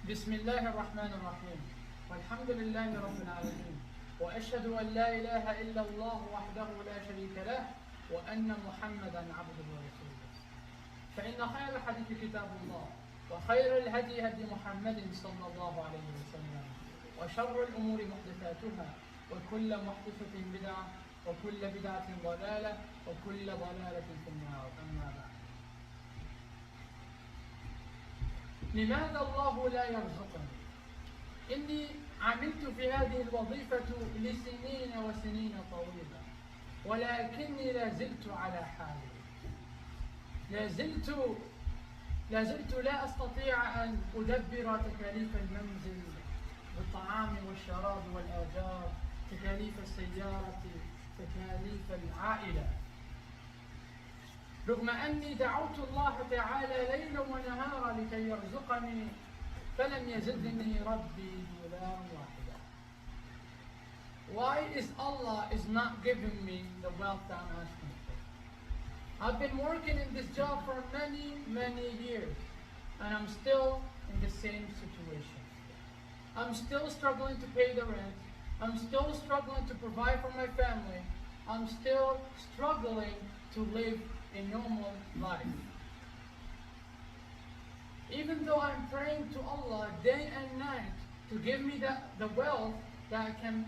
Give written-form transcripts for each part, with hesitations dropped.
بسم الله الرحمن الرحيم والحمد لله رب العالمين وأشهد أن لا إله إلا الله وحده لا شريك له وأن محمدا عبده ورسوله فإن خير الحديث كتاب الله وخير الهدي هدي محمد صلى الله عليه وسلم وشر الأمور محدثاتها وكل محدثة بدعة وكل بدعة ضلالة وكل ضلالة في النار أما بعد. لماذا الله لا يرزقني؟ إني عملت في هذه الوظيفة لسنين وسنين طويلة ولكني لا زلت على حالي. لا زلت لا أستطيع أن أدبر تكاليف المنزل بالطعام والشراب والآجار، تكاليف السيارة، تكاليف العائلة، رغم أني دعوت الله تعالى ليلا ونهارا لكي يرزقني فلم يزدني ربي دولار واحدا. Why is Allah not giving me the wealth that I'm asking for? I've been working in this job for many years and I'm still in the same situation. I'm still struggling to pay the rent. I'm still struggling to provide for my family. I'm still struggling to live a normal life. Even though I'm praying to Allah day and night to give me the wealth that can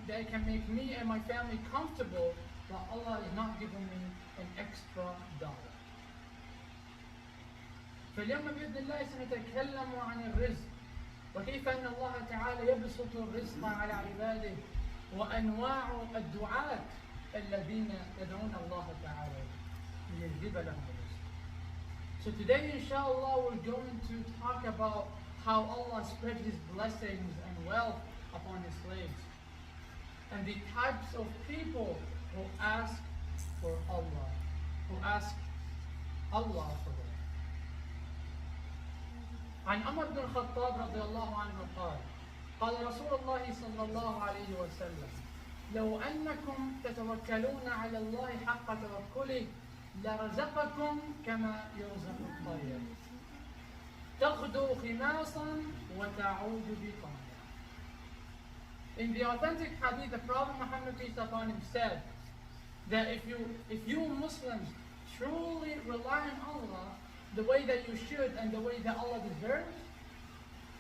make me and my family comfortable, but Allah is not giving me an extra dollar. فاليوم بإذن الله سنتكلم عن الرزق وكيف أن الله تعالى يبسط الرزق على عباده وأنواع الدعاة الذين يدعون الله تعالى ليجلب لهم الرزق. So today inshallah we're going to talk about how Allah spreads His blessings and wealth upon His slaves and the types of people who ask for Allah, who ask Allah for them. عن عمر بن الخطاب رضي الله عنه قال قال رسول الله صلى الله عليه وسلم لو أنكم تتوكلون على الله حق توكله لرزقكم كما يرزق الطير تغدو خماصا وتعود بطانا. In the authentic hadith, the Prophet Muhammad peace upon him said that if you Muslims truly rely on Allah the way that you should and the way that Allah deserves,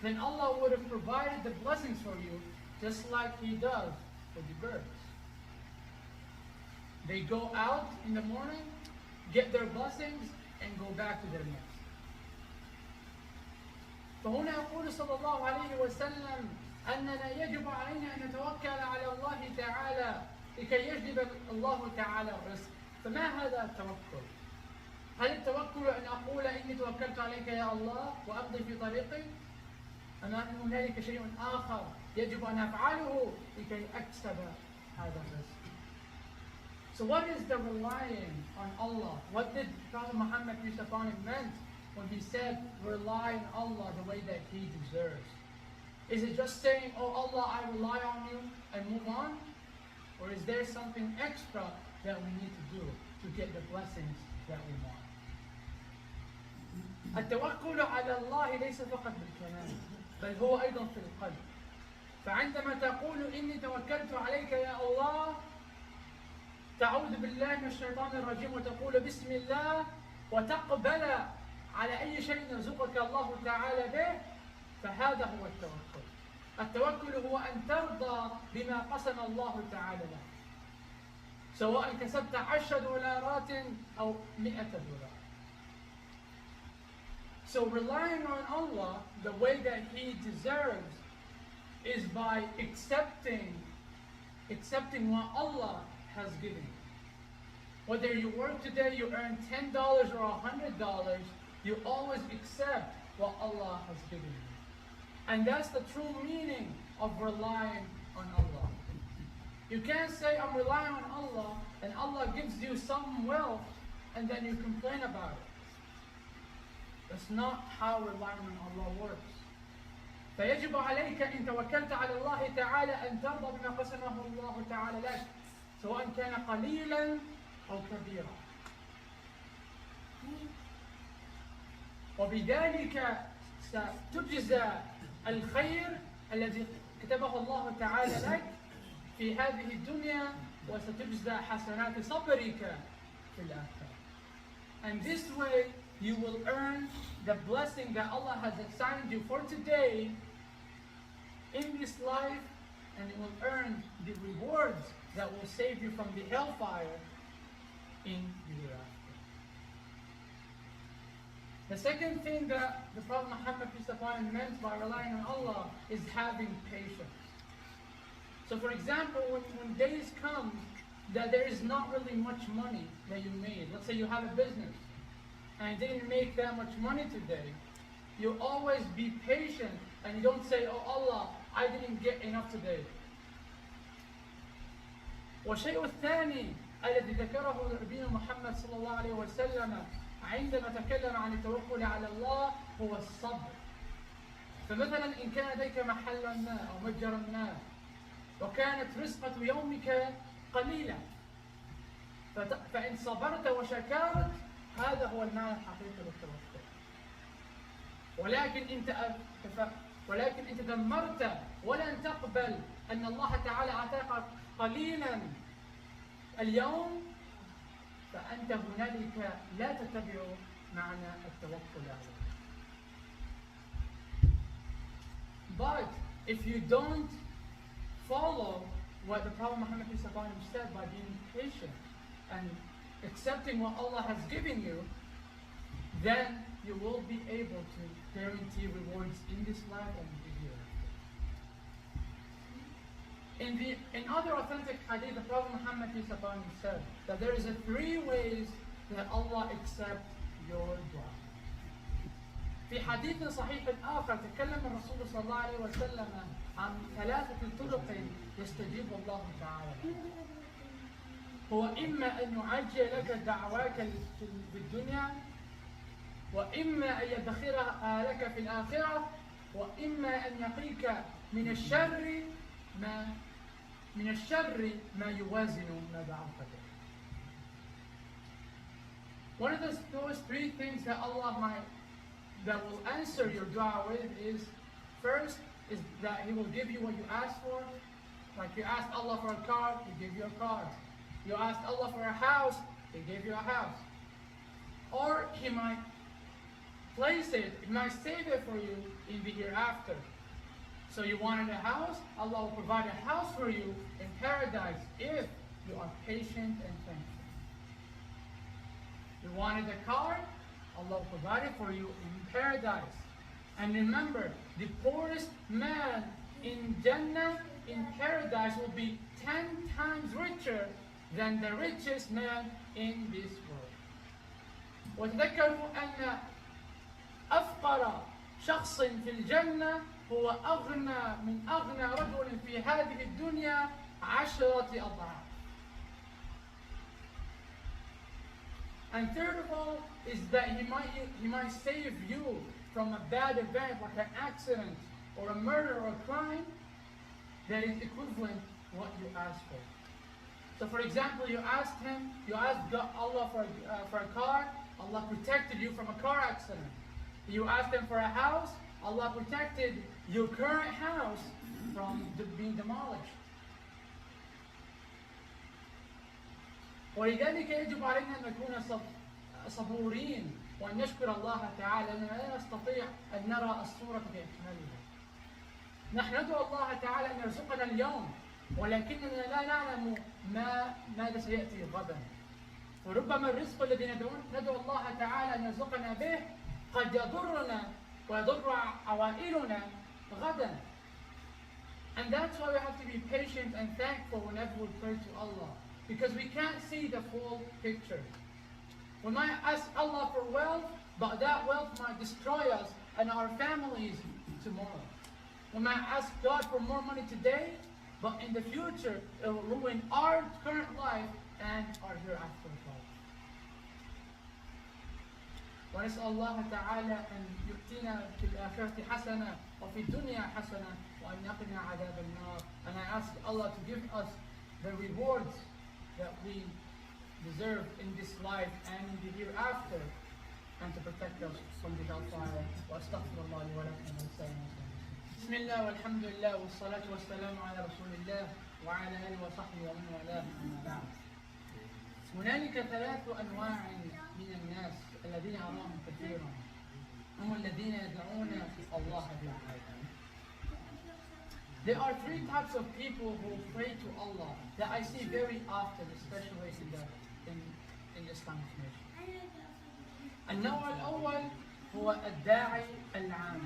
then Allah would have provided the blessings for you just like He does for the birds. They go out in the morning, get their blessings, and go back to their nest. فهنا يقول صلى الله عليه وسلم أننا يجب علينا أن نتوكل على الله تعالى لكي يجلب الله تعالى الرزق. فما هذا التوكل؟ هل التوكل أن أقول إني توكلت عليك يا الله وأمضي في طريقي؟ أم أن هنالك شيء آخر يجب أن أفعله لكي أكسب هذا الرزق؟ So what is the relying on Allah? What did Prophet Muhammad peace upon him meant when he said rely on Allah the way that He deserves? Is it just saying, oh Allah, I rely on you and move on? Or is there something extra that we need to do to get the blessings that we want? التوكل على الله ليس فقط بالكلام بل هو أيضا في القلب. فعندما تقول إني توكلت عليك يا الله تعوذ بالله من الشيطان الرجيم وتقول بسم الله وتقبل على أي شيء يرزقك الله تعالى به، فهذا هو التوكل. التوكل هو أن ترضى بما قسم الله تعالى لك سواء كسبت 10 دولارات أو 100 دولار. So relying on Allah the way that He deserves is by accepting what Allah has given you. Whether you work today, you earn $10 or $100, you always accept what Allah has given you. And that's the true meaning of relying on Allah. You can't say I'm relying on Allah and Allah gives you some wealth and then you complain about it. That's not how relying on Allah works. فيجب عليك إن توكلت على الله تعالى أن ترضى بما قسمه الله تعالى لك سواء كان قليلا أو كبيرا. وبذلك ستجزى الخير الذي كتبه الله تعالى لك في هذه الدنيا وستجزى حسنات صبرك في الآخرة. And this way you will earn the blessing that Allah has assigned you for today in this life, and you will earn the rewards that will save you from the hellfire in the hereafter. The second thing that the Prophet Muhammad peace be upon him meant by relying on Allah is having patience. So for example, when days come that there is not really much money that you made, let's say you have a business and you didn't make that much money today, you always be patient and you don't say, oh Allah, I didn't get enough today. والشيء الثاني الذي ذكره نبينا محمد صلى الله عليه وسلم عندما تكلم عن التوكل على الله هو الصبر. فمثلا إن كان لديك محلا ما أو متجرا ما وكانت رزقة يومك قليلة، فإن صبرت وشكرت هذا هو المعنى الحقيقي للتوكل. ولكن إن تذمرت ولن تقبل أن الله تعالى أعطاك قليلا اليوم فأنت هنالك لا تتبع معنى التوكل عليه. But if you don't follow what the Prophet Muhammad said by being patient and accepting what Allah has given you, then you will be able to guarantee rewards in this life and in the hereafter. In other authentic hadith, the Prophet Muhammad said that there is 3 ways that Allah accepts your dua. في حديث صحيح آخر تكلم الرسول صلى الله عليه وسلم عن 3 طرق يستجيب الله تعالى. هو إما أن يعجل لك دعواك في الدنيا، وإما أن يدخرها لك في الآخرة، وإما أن يقيك من الشر ما يوازن ما دعوك به. One of those 3 things that Allah that will answer your dua with is, first is that He will give you what you ask for. Like you asked Allah for a car, He gave you a car. You asked Allah for a house, He gave you a house. Or He might place it, He might save it for you in the hereafter. So you wanted a house, Allah will provide a house for you in paradise if you are patient and thankful. You wanted a car, Allah will provide it for you in paradise. And remember, the poorest man in Jannah, in paradise, will be 10 times richer than the richest man in this world. وتذكروا أن أفقر شخص في الجنة هو أغنى من أغنى رجل في هذه الدنيا 10 أضعاف. And third of all is that he might save you from a bad event like an accident or a murder or a crime that is equivalent to what you asked for. So for example, you asked Allah for a car, Allah protected you from a car accident. You asked Him for a house, Allah protected your current house from being demolished. ولذلك يجب علينا أن نكون صبورين وأن نشكر الله تعالى لأننا لا نستطيع أن نرى الصورة بأكملها. نحن ندعو الله تعالى أن يرزقنا اليوم ولكننا لا نعلم ماذا سيأتي غدا. وربما الرزق الذي ندعو الله تعالى أن يرزقنا به قد يضرنا ويضر عوائلنا غدا. And that's why we have to be patient and thankful whenever we pray to Allah, because we can't see the full picture. We might ask Allah for wealth, but that wealth might destroy us and our families tomorrow. We might ask God for more money today, but in the future it will ruin our current life and our hereafter life. ونسأل الله تعالى أن يؤتينا في الآخرة حسنة وفي الدنيا حسنة وأن يقنا عذاب النار. And I ask Allah to give us the rewards that we deserve in this life and in the hereafter, and to protect us from the hellfire. وأستغفر الله لي ولكم ولسائر المسلمين. بسم الله والحمد لله والصلاة والسلام على رسول الله وعلى آله وصحبه ومن والاه أما بعد. هنالك ثلاث أنواع من الناس الذين أراهم كثيرا، هم الذين يدعون الله بالعبادة. There are three types of people who pray to Allah that I see very often, especially in Islamic nation. النوع الأول هو الداعي العام،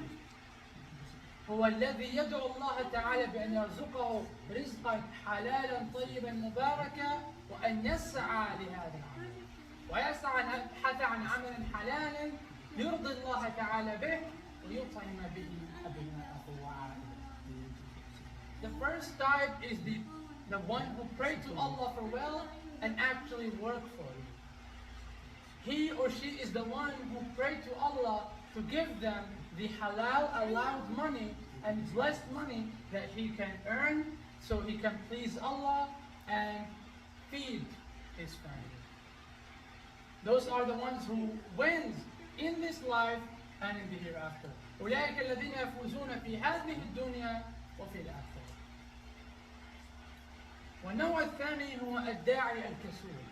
هو الذي يدعو الله تعالى بأن يرزقه رزقا حلالا طيبا مباركا، وأن يسعى لهذا العمل، ويسعى أن يبحث عن عمل حلال يرضي الله تعالى به ويطعم به أبناءه وعائلته. The first type is the one who prays to Allah for wealth and actually work for it. He or she is the one who prays to Allah to give them the halal allowed money and blessed money that he can earn so he can please Allah and feed his family. Those are the ones who wins in this life and in the hereafter. أولئك الذين يفوزون في هذه الدنيا وفي الآخرة. والنوع الثاني هو الداعي الكسول،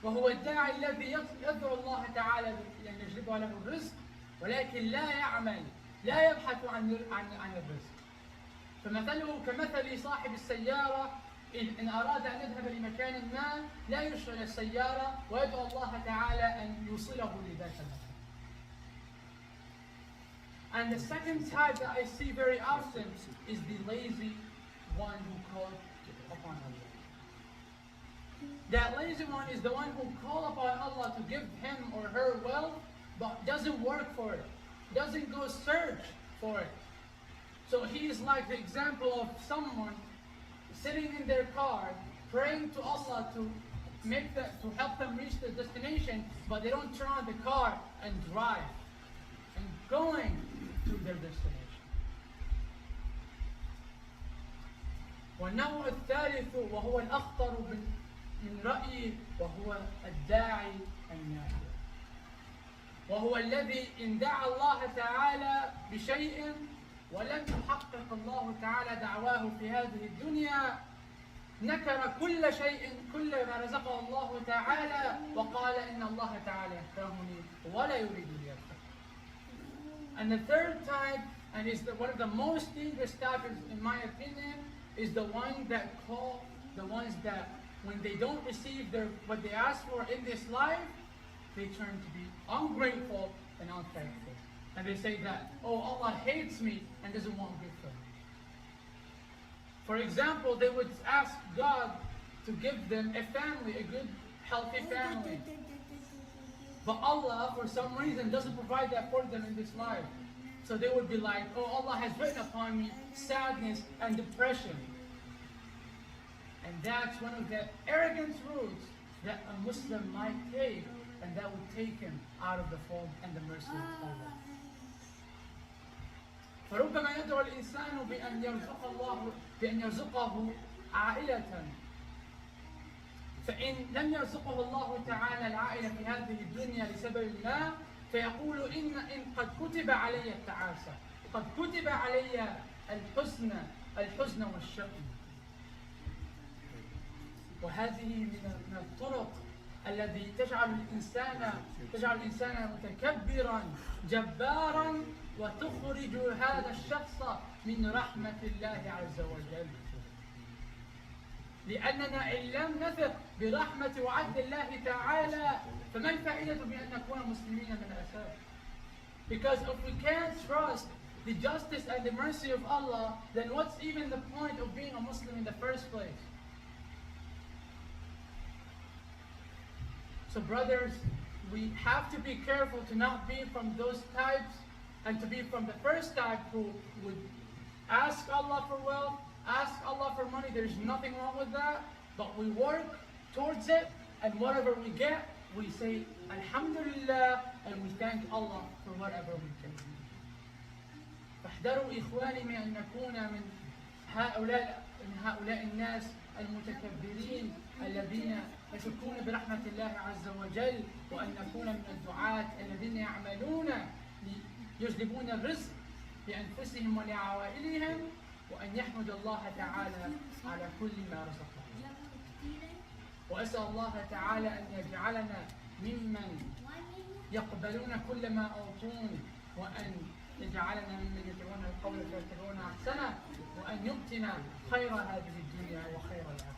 وهو الداعي الذي يدعو الله تعالى أن يجلب له الرزق ولكن لا يعمل، لا يبحث عن الرزق. فمثله كمثل صاحب السيارة إن أراد أن يذهب لمكان ما لا يشغل السيارة ويدعو الله تعالى أن يوصله لذاك المكان. And the second type that I see very often is the lazy one who calls upon Allah. That lazy one is the one who calls upon Allah to give him or her wealth, but doesn't work for it, doesn't go search for it. So he is like the example of someone sitting in their car, praying to Allah to help them reach their destination, but they don't turn on the car and drive and going to their destination. والنوع الثالث وهو الأخطر من رأيي وهو الداعي النافع، وهو الذي إن دعا الله تعالى بشيء ولم يحقق الله تعالى دعواه في هذه الدنيا نكر كل شيء، كل ما رزقه الله تعالى، وقال إن الله تعالى يكرهني ولا يريد لي الخير. And the third type, and is one of the most dangerous types in my opinion, is the ones that when they don't receive what they ask for in this life, they turn to be ungrateful and unthankful. And they say that, oh, Allah hates me and doesn't want good for me. For example, they would ask God to give them a family, a good, healthy family. But Allah, for some reason, doesn't provide that for them in this life. So they would be like, oh, Allah has written upon me sadness and depression. And that's one of the arrogant routes that a Muslim might take, and that would take him out of the fold and the mercy of Allah. فربما يدعو الإنسان بأن يرزقه عائلة، فإن لم يرزقه الله تعالى العائلة في هذه الدنيا لسبب ما، فيقول إن قد كتب علي التعاسة، قد كتب علي الحزن والشقي. وهذه من الطرق التي تجعل الإنسان متكبرا جبارا وتخرج هذا الشخص من رحمة الله عز وجل. لأننا إن لم نثق برحمة وعدل الله تعالى فما الفائدة بأن نكون مسلمين من الأساس؟ Because if we can't trust the justice and the mercy of Allah, then what's even the point of being a Muslim in the first place? So brothers, we have to be careful to not be from those types, and to be from the first type who would ask Allah for wealth, ask Allah for money. There's nothing wrong with that, but we work towards it, and whatever we get, we say Alhamdulillah, and we thank Allah for whatever we get. فاحذروا إخواني من أن نكون من هؤلاء الناس المتكبرين الذين يشكون برحمة الله عز وجل، وأن نكون من الدعاة الذين يعملون ليجلبون الرزق لأنفسهم ولعوائلهم، وأن يحمدوا الله تعالى على كل ما رزقهم. وأسأل الله تعالى أن يجعلنا ممن يقبلون كل ما أعطون، وأن يجعلنا ممن يتبعون القول فيتبعون أحسنه، وأن يؤتنا خير هذه الدنيا وخير الآخرة.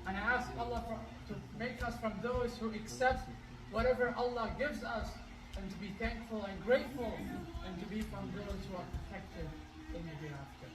And I ask Allah to make us from those who accept whatever Allah gives us, and to be thankful and grateful, and to be from those who are protected in the hereafter.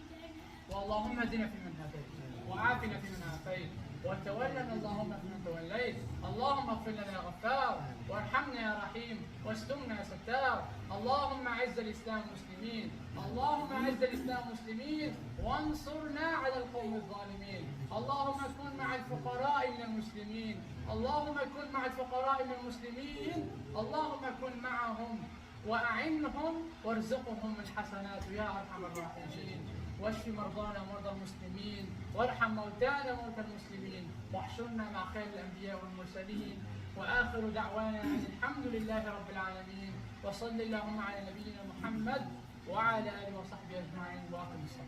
اللهم اهدنا فيمن هديت، وعافنا فيمن عافيت، وتولنا اللهم فيمن توليت. اللهم اغفر لنا يا غفار، وارحمنا يا رحيم، واسترنا يا ستار. اللهم اعز الاسلام والمسلمين، اللهم اعز الاسلام والمسلمين، وانصرنا على القوم الظالمين. اللهم كن مع الفقراء من المسلمين، اللهم كن مع الفقراء من المسلمين، اللهم كن معهم واعنهم وارزقهم من حسنات يا ارحم الراحمين. واشف مرضانا ومرضى المسلمين، وارحم موتانا وموتى المسلمين، واحشرنا مع خير الانبياء والمرسلين. واخر دعوانا ان الحمد لله رب العالمين، وصل اللهم على نبينا محمد وعلى اله وصحبه اجمعين، واقم الصلاه.